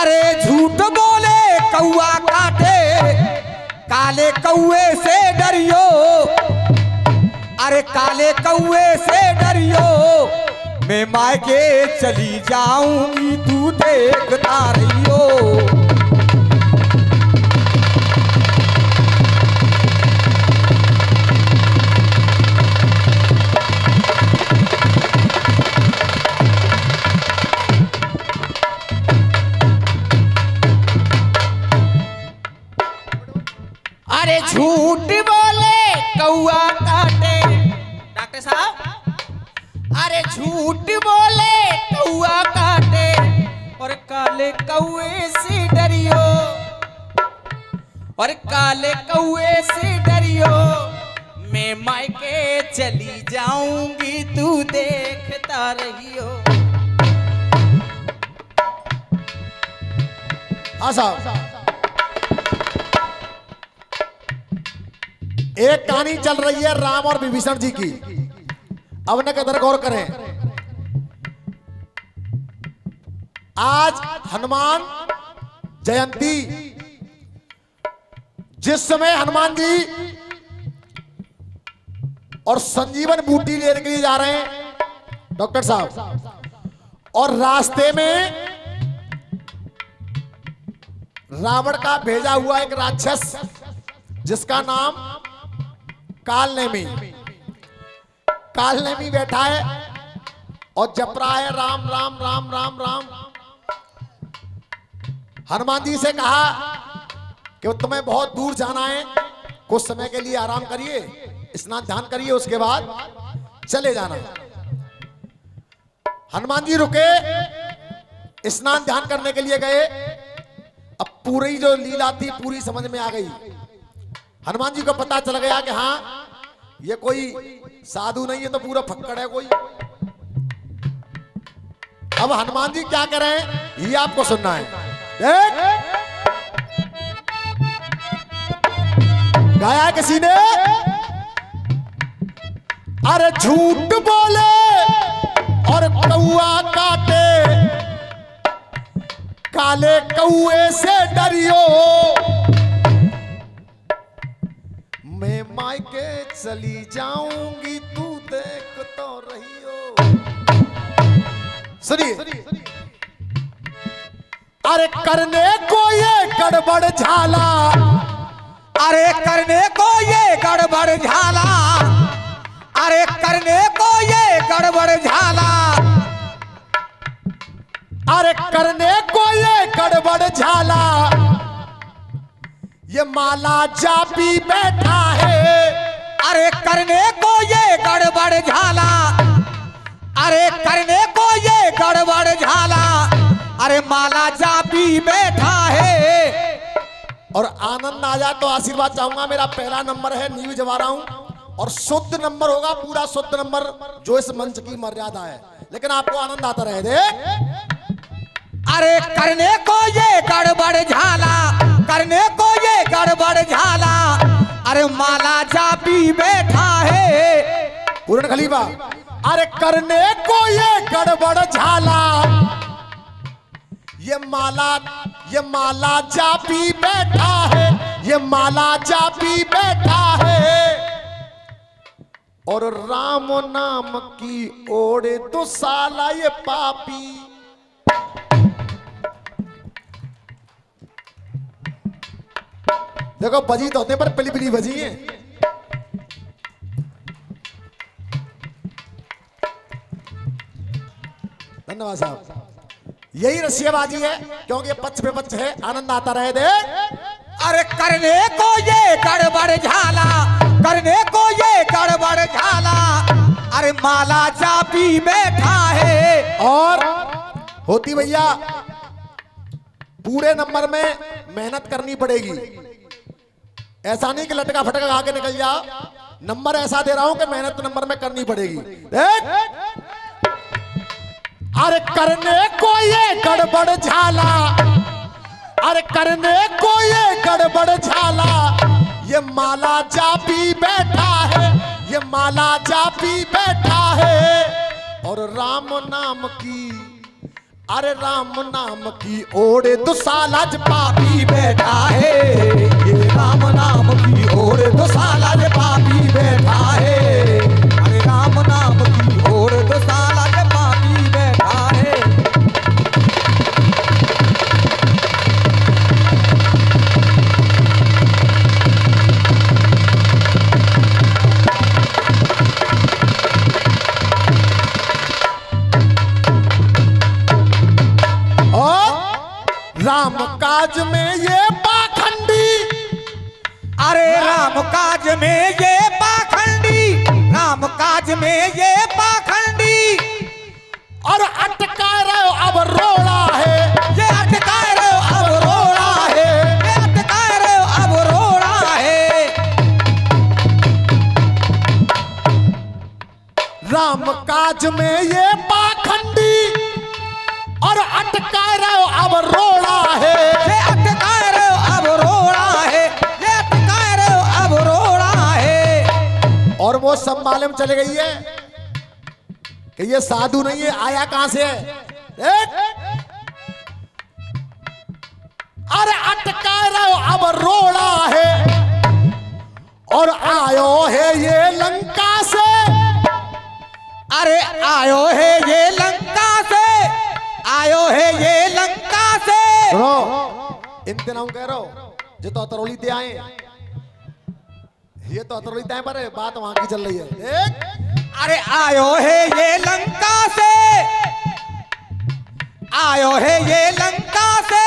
अरे झूठ बोले कौआ काटे, काले कौए से डरियो। अरे काले कौए से डरियो, मैं मायके चली जाऊंगी तू देखता रहियो। अरे झूठ बोले कौआ काटे, डॉक्टर साहब अरे झूठ बोले कौआ काटे और काले कौए से डरियो, और काले कौए से डरियो, मैं मायके चली जाऊंगी तू देखता रहियो। हाँ साहब, एक कहानी चल रही है राम और विभीषण जी की। अब न कदर गौर करें। आज हनुमान जयंती, जिस समय हनुमान जी और संजीवन बूटी लेने के लिए जा रहे हैं डॉक्टर साहब, और रास्ते में रावण का भेजा हुआ एक राक्षस जिसका नाम कालनेमी बैठा है और जप रहा है राम राम राम राम राम। हनुमान जी से कहा कि तुम्हें बहुत दूर जाना है, कुछ समय के लिए आराम करिए, स्नान ध्यान करिए, उसके बाद चले जाना। हनुमान जी रुके, स्नान ध्यान करने के लिए गए। अब पूरी जो लीला थी पूरी समझ में आ गई। हनुमान जी को पता चल गया कि हाँ ये कोई साधु नहीं है, तो पूरा फक्कड़ है कोई। अब हनुमान जी क्या करें ये आपको सुनना है। देख गाया है किसी ने, अरे झूठ बोले और कौआ काटे, काले कौए से डरियो, मैं मायके चली जाऊंगी तू देख तो रहियो। सुनिए, अरे करने को ये गड़बड़ झाला, अरे करने को ये गड़बड़ झाला, अरे करने को ये गड़बड़ झाला, अरे करने को ये गड़बड़ झाला, ये माला जापी बैठा है। अरे करने को ये गड़बड़ झाला, अरे करने को ये गड़बड़ झाला, अरे माला जापी बैठा है। और आनंद आ जाए तो आशीर्वाद चाहूंगा। मेरा पहला नंबर है, न्यू जमा रहा हूं, और शुद्ध नंबर होगा, पूरा शुद्ध नंबर जो इस मंच की मर्यादा है, लेकिन आपको आनंद आता रहे। दे अरे करने को ये गड़बड़ झाला, करने को ये गड़बड़ झाला, अरे माला जापी बैठा है। पूर्ण खलीफा, अरे करने को ये गड़बड़ झाला, ये माला जापी बैठा है, ये माला जापी बैठा है। और राम नाम की ओढ़े तो साला ये पापी। देखो बजी तो होते पर पिली पिली बजी है। धन्यवाद साहब, यही रसियाबाजी है, क्योंकि पक्ष पे पक्ष है, आनंद आता रहे। दे अरे करने को ये गड़बड़ झाला, करने को ये गड़बड़ झाला, अरे माला जापी बैठा है। और होती भैया पूरे नंबर में मेहनत करनी पड़ेगी, ऐसा नहीं कि लटका फटका खा के निकल जाओ। नंबर ऐसा दे रहा हूं कि मेहनत नंबर में करनी पड़ेगी। अरे करने को ये गड़बड़ झाला, अरे करने को ये गड़बड़ झाला, ये माला जापी बैठा है, ये माला जापी बैठा है। और राम नाम की अरे राम नाम की ओर तो सालाज पापी बैठा है, ये राम नाम की ओर तो साला जे पापी बैठा है। अरे राम नाम की ओर तो साला जे पापी बैठा है। राम काज में ये पाखंडी, अरे राम काज में ये पाखंडी, राम काज में ये पाखंडी, और अटका रहे अब रोड़ा है, ये अटका रहे अब रोड़ा है, ये अटका रहे अब रोड़ा है। राम काज में ये पाखंडी और अटका रहे अब रोड़ा है, ये अटका रहे अब रोड़ा है, ये अटका रहे अब रोड़ा है। और वो सब मालूम चले गई है कि ये साधु नहीं है, आया कहां से है। देख, अरे अटका रहे अब रोड़ा है और आयो है ये लंका से, अरे आयो है ये लंका से, आयो है ये लंका से। सुनो, इन दिनों कह रहा हूं जो तो अतरौली दे आए, ये तो अतरौली तय पर है, बात वहां की चल रही है। देख, अरे आयो है ये लंका से, आयो है ये लंका से,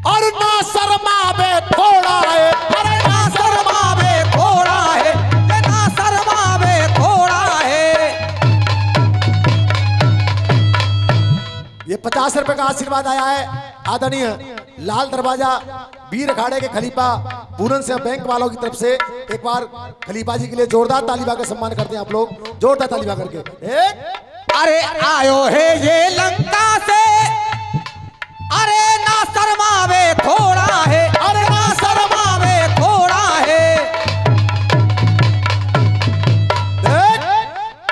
और ना शर्मावे थोड़ा है, अरे ना शर्मावे थोड़ा है, ये ना शर्मावे थोड़ा है। ये 50 रुपए का आशीर्वाद आया है आदरणीय लाल दरवाजा वीर अखाड़े के खलीफा पूरन सिंह बैंक वालों की तरफ से। एक बार खलीफा जी के लिए जोरदार तालिबा का सम्मान करते हैं आप लोग, जोरदार तालिबा करके। अरे आयो है ये लंका से, अरे ना शर्मावे थोड़ा है, अरे ना शर्मावे थोड़ा है।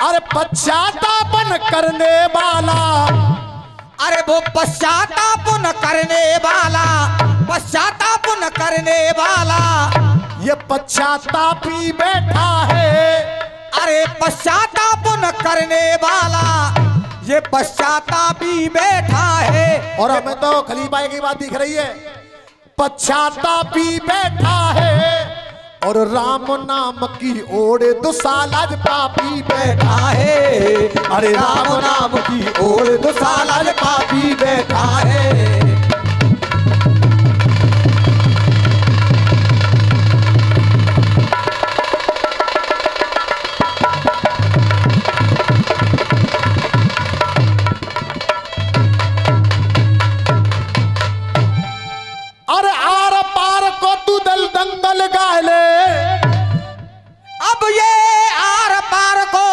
अरे पश्चातापन करने वाला, अरे वो पश्चातापन करने वाला, पश्चातापन करने वाला, ये पश्चातापी बैठा है, अरे पश्चातापन करने वाला, ये पश्चातापी बैठा है। और हमें तो खलीफा की बात दिख रही है, पश्चातापी बैठा है और राम नाम की ओर तो सालाज पापी बैठा है, अरे राम नाम की ओर तो साला जे पापी बैठा है। अरे आर पार को तू दल दंगल गाले, अब ये आर पार को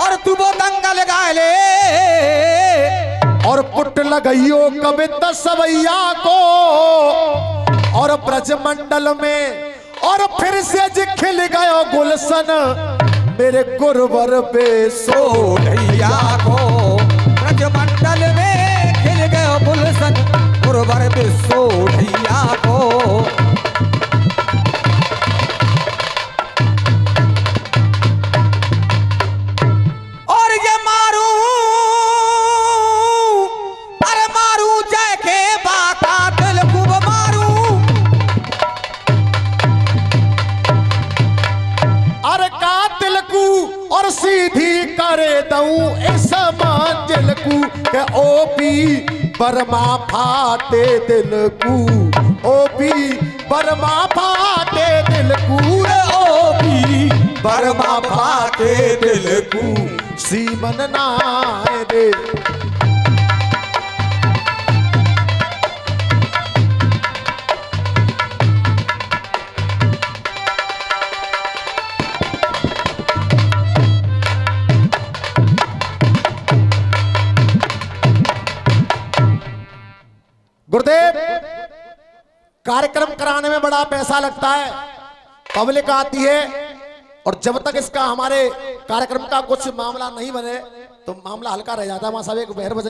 और तू वो दंगल गाले, और पुट लगइयो कविता सवैया को और ब्रजमंडल में, और फिर से जी खिल गयो गुलशन मेरे गुरवर बेसो सोढ़ैया को, ब्रजमंडल में खिल गयो गुलशन गुरवर पे सोढ़ैया को। और ये मारू, अरे मारू जय के बाका दिल खूब मारू, अरे कातिल को और सीधी करे दऊं इस मंजिल को के ओपी बर्मा फाटे दिल को, ओपी बर्मा फाटे दिल को, ओपी बर्मा फाटे दिल को, सीमन नाय दे। गुरुदेव, कार्यक्रम कराने में बड़ा पैसा लगता है, पब्लिक आती है, और जब तक इसका हमारे कार्यक्रम का कुछ मामला नहीं बने तो मामला हल्का रह जाता है। वहां सब एक बहर